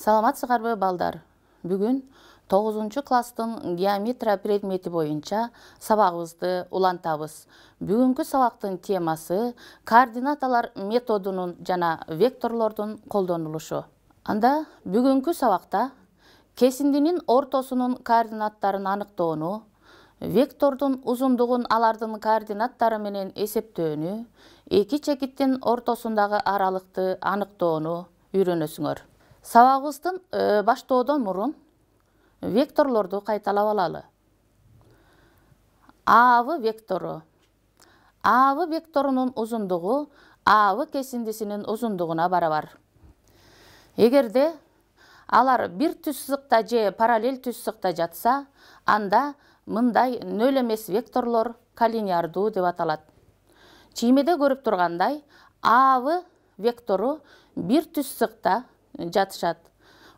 Саламатсыздарбы балдар. Бүгүн 9 класстын геометрия предмети боюнча сабагыбызды улантабыз. Бүгүнкү сабактын темасы координаталар методунун жана векторлордун колдонулушу. Анда бүгүнкү сабакта кесиндинин ортосунун координаттарын аныктоону, вектордун узундугун алардын координаттары менен эсептөөнү, эки чекиттин ортосундагы аралыкты аныктоону үйрөнөсүңөр. Сабагыбыздын баштоодон мурун векторлорду кайталап алалы. АВ вектору. АВ векторунун узундугу АВ кесиндисинин узундугуна барабар. Эгерде алар бир түз сызыкта же параллель түз сызыкта жатса, анда мындай нөл эмес векторлор коллинеардуу деп аталат. Чиймеде көрүп тургандай, АВ вектору бир түз сызыкта жатышат.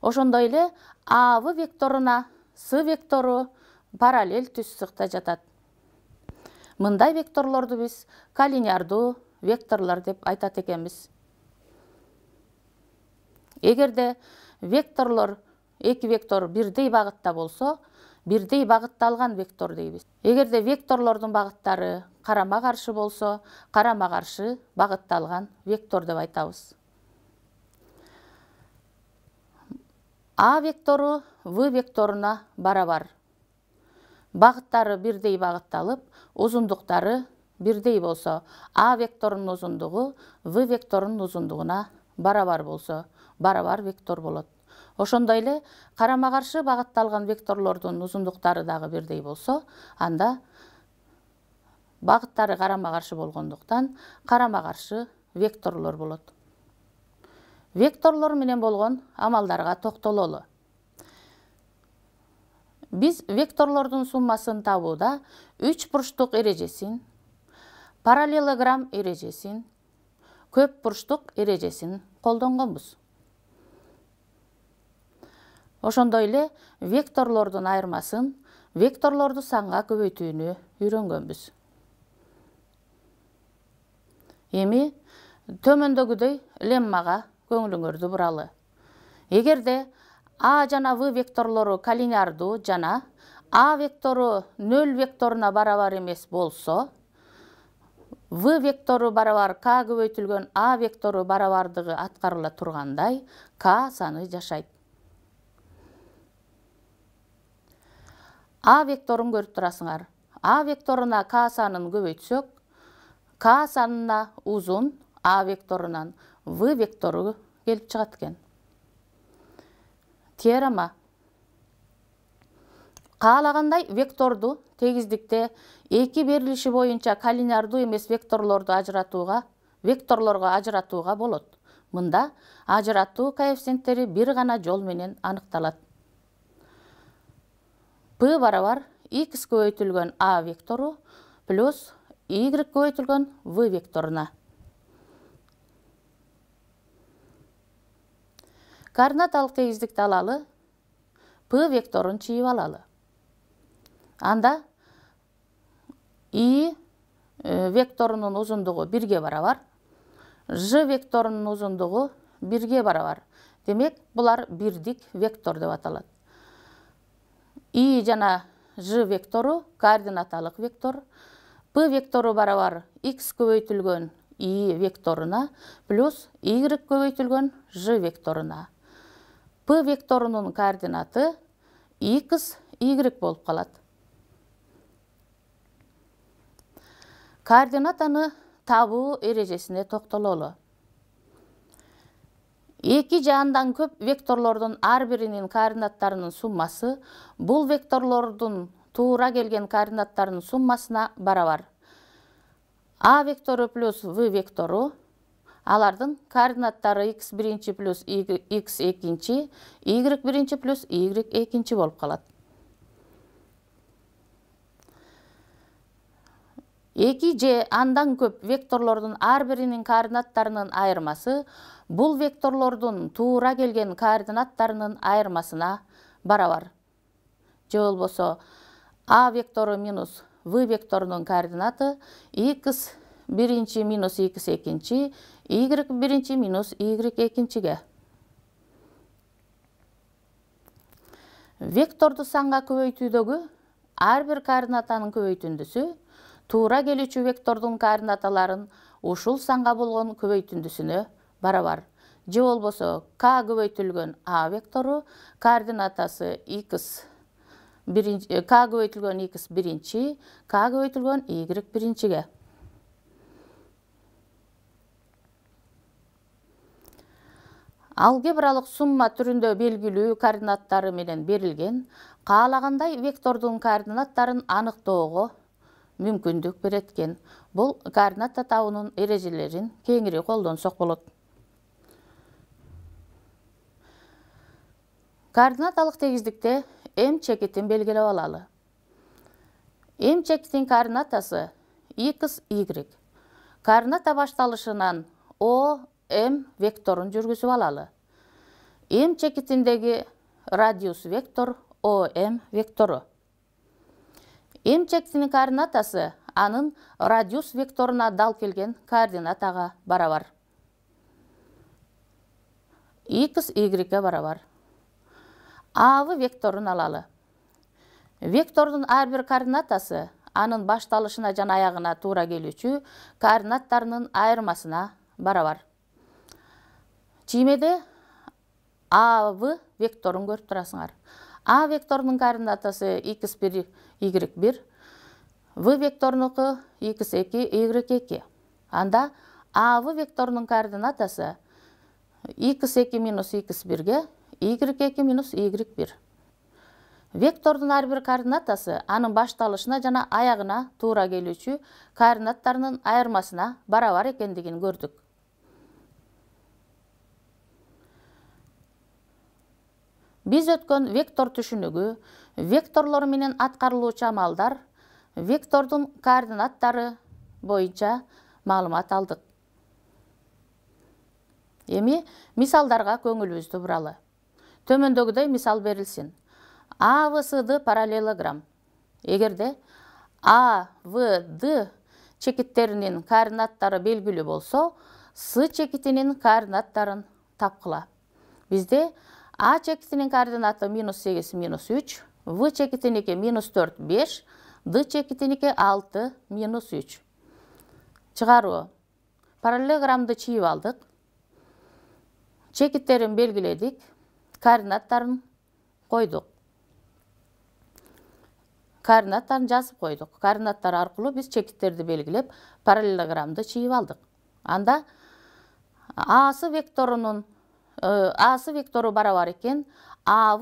Ошондой эле АВ векторуна С вектору параллель түз сызыкта жатат. Мындай векторлорду биз коллинеардуу векторлор деп айтат экенбиз. Эгерде векторлор, эки вектор бирдей багытта болсо, бирдей багытталган вектор дейбиз. Эгерде векторлордун багыттары карама-каршы болсо, карама-каршы багытталган вектор деп айтабыз. А вектору В векторуна барабар. Багыттары бирдей багытталып, узундуктары бирдей болсо, А векторунун узундугу В векторунун узундугуна барабар болсо, барабар вектор болот. Ошондой эле карама-каршы багытталган векторлордун узундуктары дагы бирдей болсо, анда багыттары карама-каршы болгондуктан карама-каршы векторлор болот. Векторлор менен болгон амалдарга токтололу. Биз векторлордун суммасын табууда үч бурчтук эрежесин, параллелограмм эрежесин, көп бурчтук эрежесин колдонгонбуз. Ошондой эле векторлордун айырмасын векторлорду санга көбөйтүүнү үйрөнгөнбүз. Эми төмөндөгүдөй леммага көңүлүңөрдү буралы. Эгерде А жана В векторлору коллинеардуу жана А вектору нөл векторуна барабар эмес болсо, В вектору барабар К көбөйтүлгөн А вектору барабардыгы аткарыла тургандай, К саны жашайт. А векторун көрүп турасыңар. А векторуна К санын көбөйтсөк, К санына узун А векторунан В вектору келип чыгат экен. Теорема. Каалагандай векторду тегиздикте эки берилиши боюнча коллинеардуу эмес векторлорго ажыратууга болот. Мында ажыратуу коэффициенттери бир гана жол менен аныкталат. П барабар X көбөйтүлгөн А вектору плюс Y көбөйтүлгөн В векторуна. Координаталык тегиздикти алалы, П векторун чийип алалы. Анда И векторунун узундугу 1ге барабар, Ж векторунун узундугу 1ге барабар. Демек, булар бирдик вектор деп аталат. И жана Ж вектору координаталык вектор, П вектору барабар X көбөйтүлгөн И векторуна плюс Y көбөйтүлгөн Ж векторуна. П векторунун координаты X, Y болуп калат. Координатаны табуу эрежесине токтололу. Эки же андан көп векторлордун ар биринин координаттарынын суммасы бул векторлордун туура келген координаттарынын суммасына барабар. А вектору плюс В вектору, алардын координаттары X биринчи плюс X экинчи, Y биринчи плюс Y экинчи болуп калат. Эки же андан көп векторлордун ар биринин координаттарынын айырмасы бул векторлордун туура келген координаттарынын айырмасына барабар. Же болбосо А вектору минус В векторунун координаты X биринчи минус X экинчи, Y биринчи минус Y экинчиге. Векторду санга көбөйтүүдөгү ар бир координатанын көбөйтүндүсү туура келүүчү вектордун координаталарын ушул санга болгон көбөйтүндүсүнө барабар. Же болбосо k көбөйтүлгөн a вектору координатасы x k көбөйтүлгөн x биринчи, k көбөйтүлгөн y биринчиге. Алгебралык сумма түрүндө белгилүү координаттары менен берилген каалагандай вектордун координаттарын аныктоого мүмкүндүк берет экен. Бул координат табуунун эрежелерин кеңири колдонсок болот. Координаталык тегиздикте m чекитин белгилеп алалы. M чекитин координатасы x, y. Координата башталышынан O, M векторун жүргүзүп алалы. M чекитиндеги радиус вектор OM вектору. M чекитинин координатасы анын радиус векторуна дал келген координатага барабар. X, Y барабар. A векторун алалы. Вектордун ар бир координатасы анын башталышына жана аягына туура келүүчү координаттарынын айырмасына барабар. Чиймеде A векторун көрүп турасыңар. A векторунун координатасы x1, y1, V векторунуку x2, y2. Анда A векторунун координатасы x2 минус x1ге, y2 минус y1. Вектордун ар бир координатасы анын башталышына жана аягына туура келүүчү координаттарынын айырмасына барабар экендигин көрдүк. Биз өткөн вектор түшүнүгү, векторлор менен аткарылуучу амалдар, вектордун координаттары боюнча маалымат алдык. Эми мисалдарга көңүлүбүздү буралы. Төмөндөгүдөй мисал берилсин. A, V, C, D параллелограмм. Эгерде A, V, D чекиттеринин координаттары белгилүү болсо, C чекитинин координаттарын тапкыла. Бизде A чекитинин координаты минус 8, минус 3, V чекитиники минус 4, 5, D чекитиники 6, минус 3. Чыгаруу. Параллелограммды чийип алдык. Чекиттерин белгиледик, координаттарын койдук. Координаттарын жазып койдук. Координаттар аркылуу биз чекиттерди белгилеп, параллелограммды чийип алдык. Анда A'сы вектору барабар экен A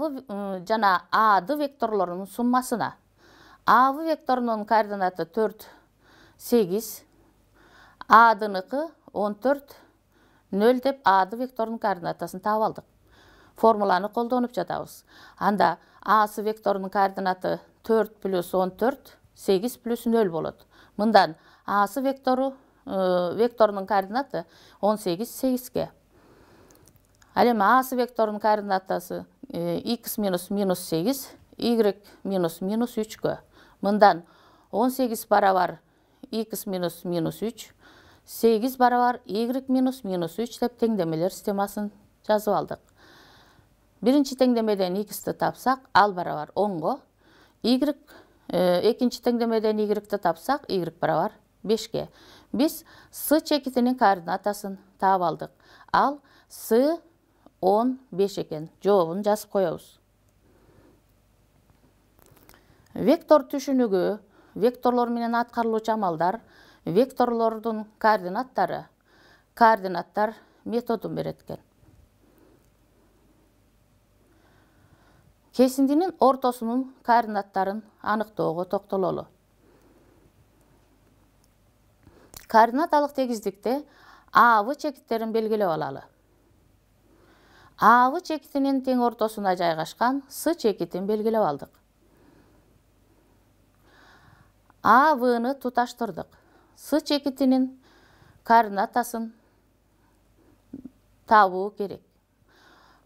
жана AD векторлорунун суммасына. A векторунун координаты 4, 8, AD'ныкы 14, 0 деп AD векторунун координатасын таап алдык. Формуланы колдонуп жатабыз. Анда A'сы векторунун координаты 4 плюс 14, 8 плюс 0 болот. Мындан A'сы векторунун координаты 18, 8ге. Ал эми A'сы векторунун координатасы x минус минус 8, y минус минус 3ге. Мындан 18 барабар x минус минус 3, 8 барабар y минус минус 3 деп теңдемелер системасын жазып алдык. Биринчи теңдемеден x'ти тапсак, ал барабар 10го, экинчи теңдемеден y-ти тапсак, y барабар 5ге. Биз S чекитинин координатасын таап алдык. Ал S 15 экен. Жообун жазып коебуз. Вектор түшүнүгү, векторлор менен аткарылуучу амалдар, векторлордун координаттары, координаттар методун берет экен. Кесиндинин ортосунун координаттарын аныктоого токтололу. Координаталык тегиздикте AV чекиттерин белгилеп алалы. AV чекитинин тең ортосуна жайгашкан S чекитин белгилеп алдык. AV'ны туташтырдык. S чекитинин координатасын табуу керек.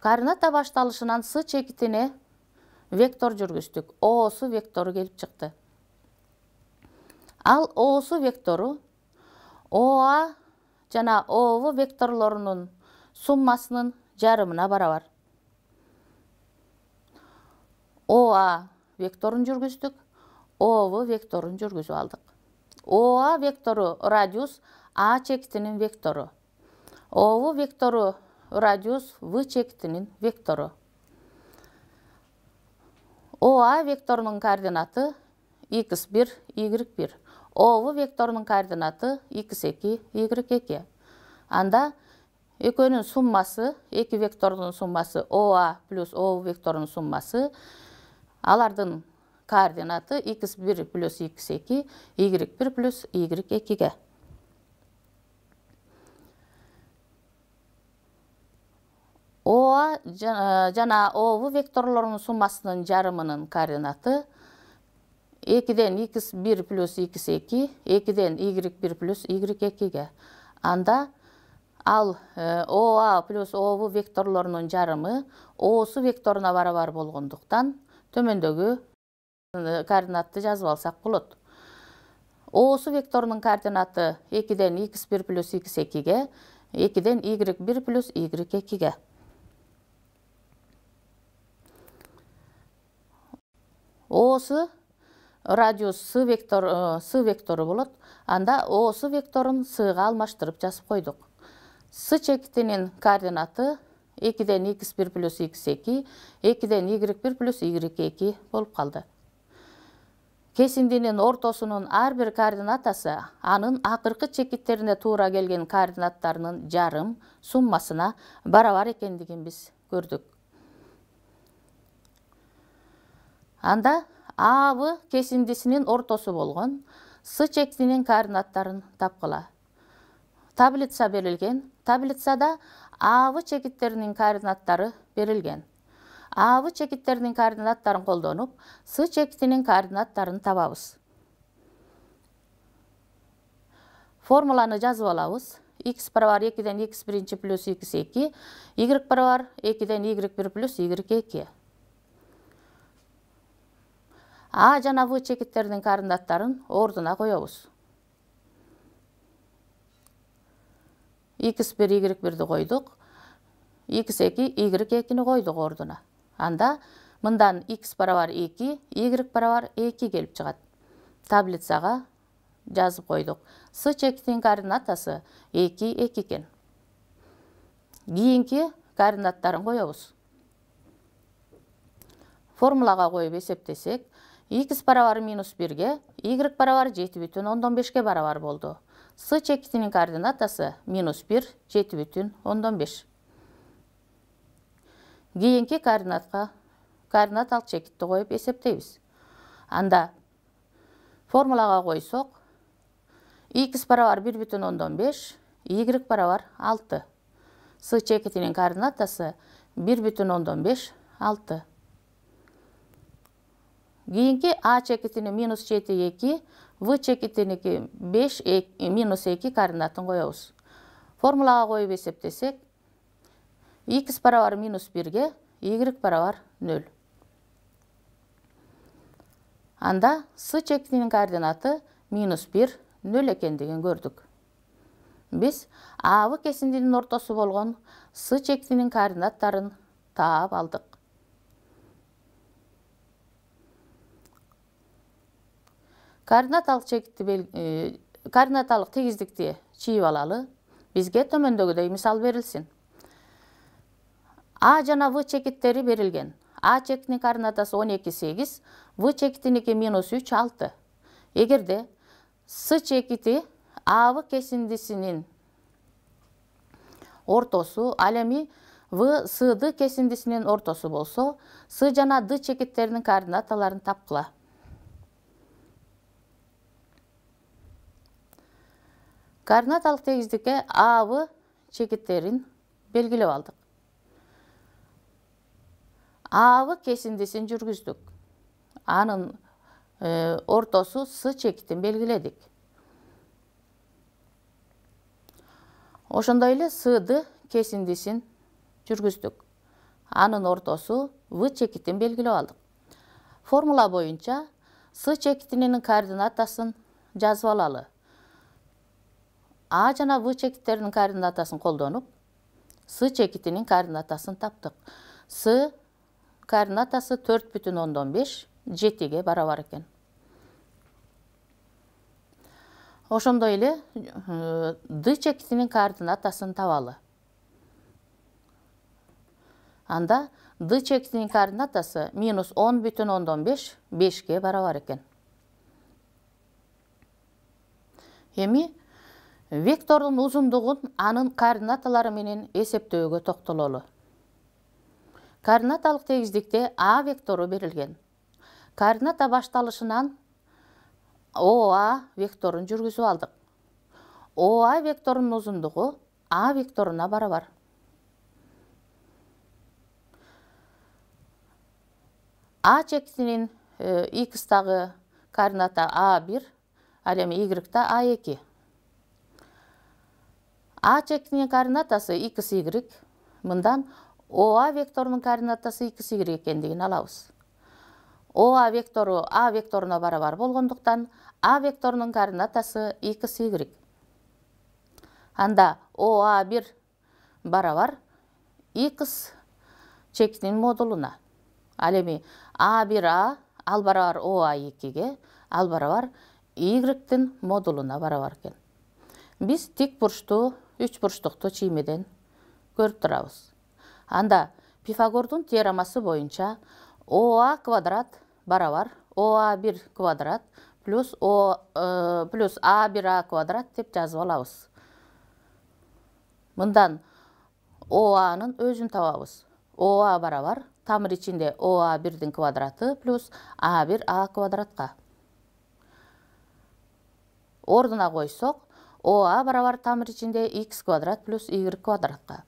Координата башталышынан S чекитине вектор жүргүздүк. O'су вектору келип чыкты. Ал O'су вектору OA жана OV векторлорунун суммасынын жарымына барабар. OA векторун жүргүздүк, OV векторун жүргүзүп алдык. OA вектору радиус А чекитинин вектору. OV вектору радиус В чекитинин вектору. OA векторунун координаты x1, y1. OV векторунун координаты x2, y2. Анда экөөнүн суммасы, эки вектордун суммасы OA плюс OV векторунун суммасы, алардын координаты x1 плюс x2, y1 плюс y2. OA жана OV векторлорунун суммасынын жарымынын координаты 2-ден x1 плюс x2, 2-ден y1 плюс y2. Анда ал OA плюс OV векторлорунун жарымы O'су векторуна барабар болгондуктан төмөндөгү координатты жазып алсак болот. O'су векторунун координаты 2-ден x1 плюс x2, 2-ден y1 плюс y2. O'су радиус с вектору болот. Анда O'су векторун сга алмаштырып жазып койдук. С чекитинин координаты 2-ден x1 плюс x2, 2-ден y1 плюс y2 болуп калды. Кесиндинин ортосунун ар бир координатасы анын акыркы чекиттерине туура келген координаттарынын жарым суммасына барабар экендигин биз көрдүк. Анда АВ кесиндисинин ортосу болгон С чекитинин координаттарын тапкыла. Таблица берилген. Таблицада АВ чекиттеринин координаттары берилген. АВ чекиттеринин координаттарын колдонуп, С чекитинин координаттарын табабыз. Формуланы жазып алабыз. X барабар 2-ден x1 плюс x2, y барабар 2-ден y1 плюс y2. А жана В чекиттеринин координаттарын ордуна коебуз. x1, y1ди койдук. x2, y2-ни койдук ордуна. Анда мындан x барабар 2, y барабар 2 келип чыгат. Таблицага жазып койдук. С чекитинин координатасы 2, 2 экен. Кийинки координаттарын коебуз. Формулага коюп эсептесек, x барабар минус 1-ге, y барабар 7,15-ге барабар болду. С чекитинин координатасы минус 1, 7,15. Кийинки координаталык чекитти коюп эсептейбиз. Анда формулага койсок, x барабар 1,15, y барабар 6. С чекитинин координатасы 1,15, 6. Кийинки А чекитини минус 7, 2, В чекитиники 5, минус 2 координатын коебуз. Формулага коюп эсептесек, x барабар минус 1-ге, y барабар 0. Анда С чекитинин координаты минус 1, 0 экендигин көрдүк. Биз АВ кесиндинин ортосу болгон С чекитинин координаттарын таап алдык. Координаталык тегиздикти чийип алалы. Бизге төмөндөгүдөй мисал берилсин. А жана В чекиттери берилген. А чекитинин координатасы 12, 8, В чекитиники минус 3, 6. Эгерде С чекити АВ кесиндисинин ортосу, ал эми В Сды кесиндисинин ортосу болсо, С жана Д чекиттеринин координаталарын тапкыла. Координаталык тегиздикке АВ чекиттерин белгилеп алдык. АВ кесиндисин жүргүздүк. Анын ортосу С чекитин белгиледик. Ошондой эле Сды кесиндисин жүргүздүк. Анын ортосу В чекитин белгилеп алдык. Формула боюнча С чекитинин координатасын жазып алалы. А жана В чекиттеринин координатасын колдонуп, С чекитинин координатасын таптык. С координатасы 4,5 7-ге барабар экен. Ошондой эле D чекитинин координатасын табалы. Анда D чекитинин координатасы минус 10,5 5-ге барабар экен. Эми вектордун узундугун анын координаталары менен эсептөөгө токтололу. Координаталык тегиздикте А вектору берилген. Координата башталышынан ОА векторун жүргүзүп алдык. ОА векторунун узундугу А векторуна барабар. А чекитинин X-тагы координата А1, ал эми Y-та А2. А чекитинин координатасы XY, мындан ОА векторунун координатасы XY экендигин алабыз. ОА вектору А векторуна барабар болгондуктан А векторунун координатасы XY. Анда ОА1 барабар X чекитинин модулуна. Ал эми А1А ал барабар ОА2ге, ал барабар Y-тин модулуна барабар экен. Биз тик бурчтуу, үч бурчтуктуу чиймеден көрүп турабыз. Анда Пифагордун теоремасы боюнча ОА квадрат барабар ОА1 квадрат плюс А1А квадрат деп жазып алабыз. Мындан ОАнын өзүн табабыз. ОА барабар тамыр ичинде ОА1-дин квадраты плюс А1А квадратка. Ордуна койсок, ОА барабар тамыр ичинде X квадрат плюс Y квадратка.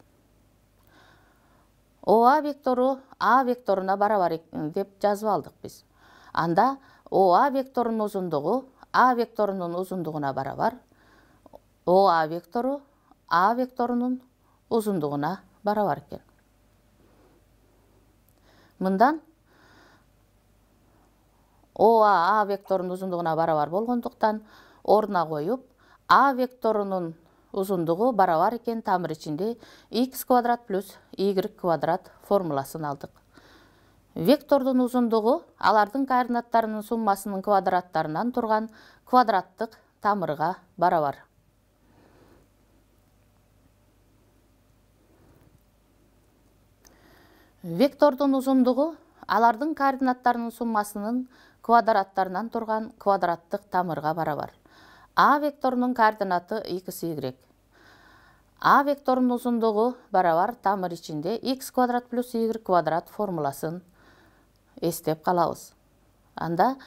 ОА вектору А векторуна барабар деп жазып алдык биз. Анда ОА векторунун узундугу А векторунун узундугуна барабар. ОА вектору А векторунун узундугуна барабар экен. Мындан ОА векторунун узундугуна барабар болгондуктан ордуна коюп, А векторунун узундугу барабар экен тамыр ичинде X квадрат плюс Y квадрат формуласын алдык. Вектордун узундугу алардын координаттарынын суммасынын квадраттарынан турган квадраттык тамырга барабар. Вектордун узундугу алардын координаттарынын суммасынын квадраттарынан турган квадраттык тамырга барабар. А векторунун координаты XY. А векторунун узундугу барабар тамыр ичинде X квадрат плюс Y квадрат формуласын эстеп калабыз. Анда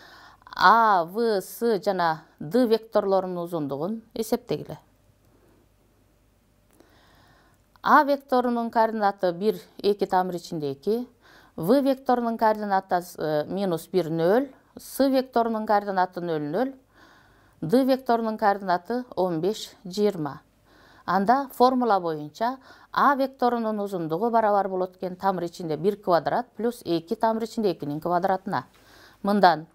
А, В, С жана D векторлорунун узундугун эсептегиле. А векторунун координаты 1, 2 тамыр ичинде 2, В векторунун координатасы минус 1, 0, С векторунун координаты 0, 0, D векторунун координаты 15, 20. Анда формула боюнча А векторунун узундугу барабар болот экен тамыр ичинде 1 квадрат плюс 2 тамыр ичинде 2-нин квадратына. Мындан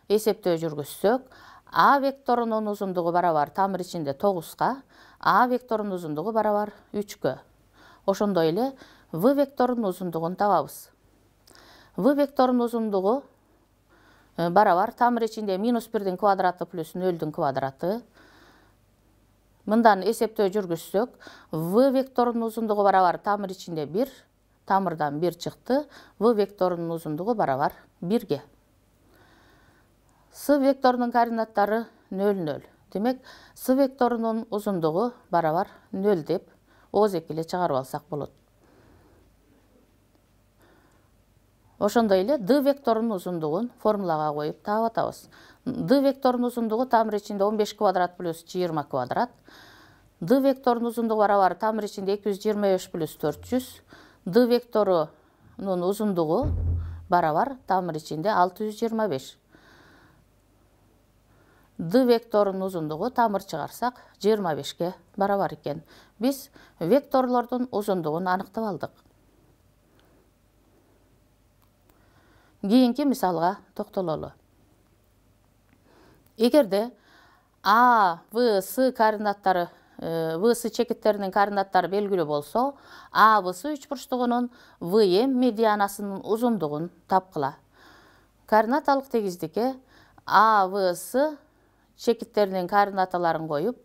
эсептөө жүргүзсөк, А векторунун узундугу барабар тамыр ичинде 9-ка, А векторунун узундугу барабар 3-кө. Ошондой эле В векторунун узундугун табабыз. В векторунун узундугу барабар тамыр ичинде минус 1-дин квадраты плюс 0-дүн квадраты. Мындан эсептөө жүргүзсөк, В векторунун узундугу барабар тамыр ичинде 1, тамырдан 1 чыкты, В векторунун узундугу барабар 1-ге. С векторунун координаттары 0, 0. Демек, С векторунун узундугу барабар 0 деп ооз экиле чыгарып алсак болот. Ошондой эле D векторунун узундугун формулага коюп таап атабыз. D векторунун узундугу тамыр ичинде 15 квадрат плюс 20 квадрат. D векторунун узундугу барабар тамыр ичинде 225 плюс 400. D векторунун узундугу барабар тамыр ичинде 625. D векторунун узундугу тамыр чыгарсак 25-ке барабар экен. Биз векторлордун узундугун аныктап алдык. Кийинки мисалга токтололу. Эгерде А, В, С координаттары В-сы чекиттеринин координаттары белгилүү болсо, А-сы үч бурчтугунун ВМ медианасынын узундугун тапкыла. Координаталык тегиздикке А-сы чекиттеринин координаталарын коюп,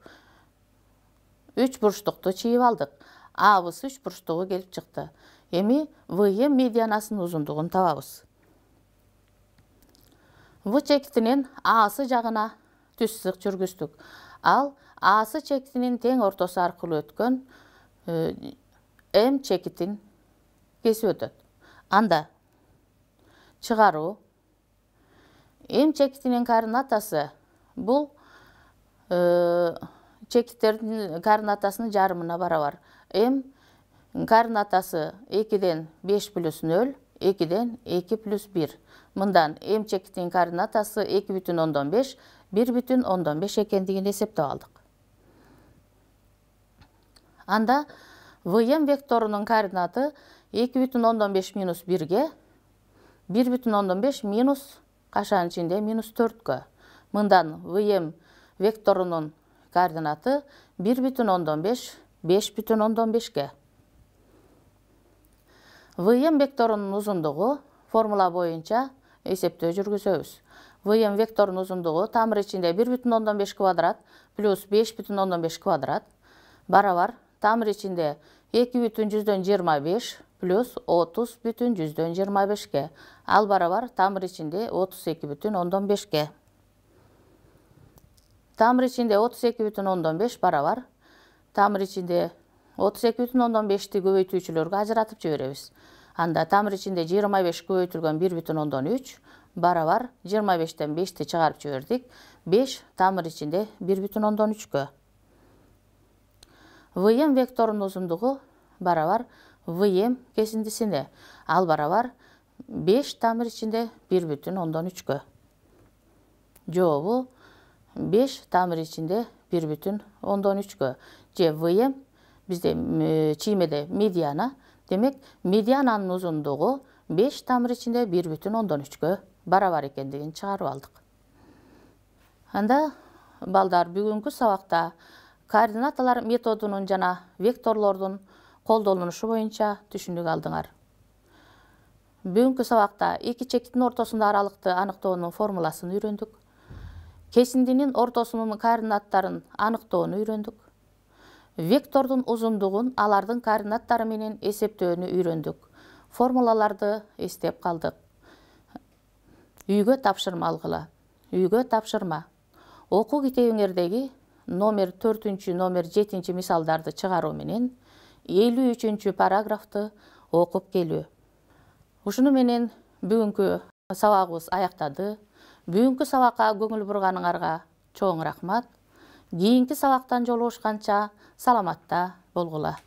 үч бурчтукту чийип алдык. А-сы үч бурчтугу келип чыкты. Эми ВМ медианасынын узундугун табабыз. В чекитинин А-сы жагына түз сызык жүргүздүк. Ал А-сы чекитинин тең ортосу аркылуу өткөн М чекитин кесип өтөт. Анда чыгаруу М чекитинин координатасы бул чекиттердин координатасынын жарымына барабар. М координатасы 2-ден 5 плюс 0, 2-ден 2 плюс 1. Мындан М чекитинин координатасы 2,5, 1,5 экендигин эсептеп алдык. Анда ВМ векторунун координаты 2,5 минус 1-ге, 1,5 минус кашанын ичинде минус 4-кө. Мындан ВМ векторунун координаты 1,5, 5,5-ге. ВМ векторунун узундугу формула боюнча эсептөө жүргүзөбүз. ВМ векторунун узундугу тамыр ичинде 1,5 квадрат плюс 5,5 квадрат барабар тамыр ичинде 2,125 плюс 30,125-ге. Ал барабар тамыр ичинде 32,15-ге. Тамыр ичинде 32,15 барабар тамыр ичинде 32,15-ти көбөйтүүчүлөргө ажыратып жиберебиз. Анда тамыр ичинде 25 көбөйтүлгөн 1,3 барабар 25-тен 5-ти чыгарып жибердик. 5 тамыр ичинде 1,3-кө. ВМ векторунун узундугу барабар ВМ кесиндисине. Ал барабар 5 тамыр ичинде 1,3-кө. Жообу 5 тамыр ичинде 1,3-кө. Же ВМ бизде чиймеде медиана. Демек, медиананын узундугу 5 тамыр ичинде 1,3-кө барабар экендигин чыгарып алдык. Анда балдар бүгүнкү сабакта координаталар методунун жана векторлордун колдонулушу боюнча түшүнүк алдыңар. Бүгүнкү сабакта эки чекиттин ортосунда аралыкты аныктоонун формуласын үйрөндүк. Кесиндинин ортосунун координаттарын аныктоону үйрөндүк. Вектордун узундугун алардын координаттары менен эсептөөнү үйрөндүк. Формулаларды эстеп калдык. Үйгө тапшырма алгыла. Үйгө тапшырма. Окуу китебиңердеги номер 4, номер 7 мисалдарды чыгаруу менен 53 параграфты окуп келүү. Ушуну менен бүгүнкү сабагыбыз аяктады. Бүгүнкү сабакка көңүл бурганыңарга чоң рахмат. Кийинки сабактан жолугушканча саламатта болгула.